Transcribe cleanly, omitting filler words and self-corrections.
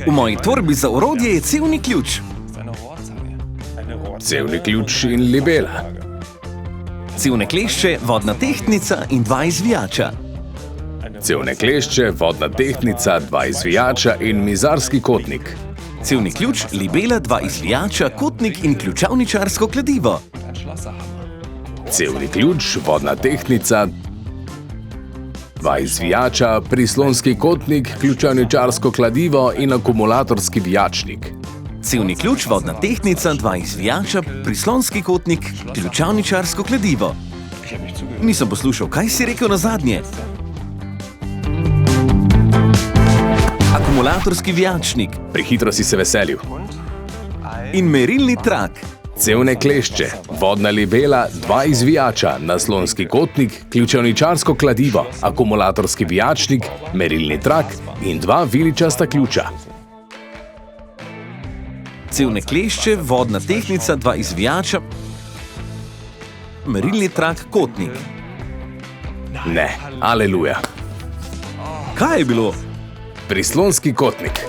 V moji torbi za orodje je cevni ključ. Cevni ključ in libela. Cevne klešče, vodna tehtnica in 2 izvijača. Cevne klešče, vodna tehtnica, 2 izvijača in mizarski kotnik. Cevni ključ, libela, 2 izvijača, kotnik in ključavničarsko kladivo. Cevni ključ, vodna tehtnica, 2 izvijača, prislonski kotnik, ključavničarsko kladivo in akumulatorski vijačnik. Cevni ključ, vodna tehtnica, 2 izvijača, prislonski kotnik, ključavničarsko kladivo. Nisem poslušal, kaj si rekel nazadnje? Akumulatorski vijačnik. Prehitro si se veselil. In merilni trak. Cevne klešče, vodna libela, 2 izvijača, naslonski kotnik, ključavničarsko kladivo, akumulatorski vijačnik, merilni trak in 2 viličasta ključa. Cevne klešče, vodna tehtnica, 2 izvijača, merilni trak, kotnik. Ne, aleluja. Kaj je bilo? Prislonski kotnik.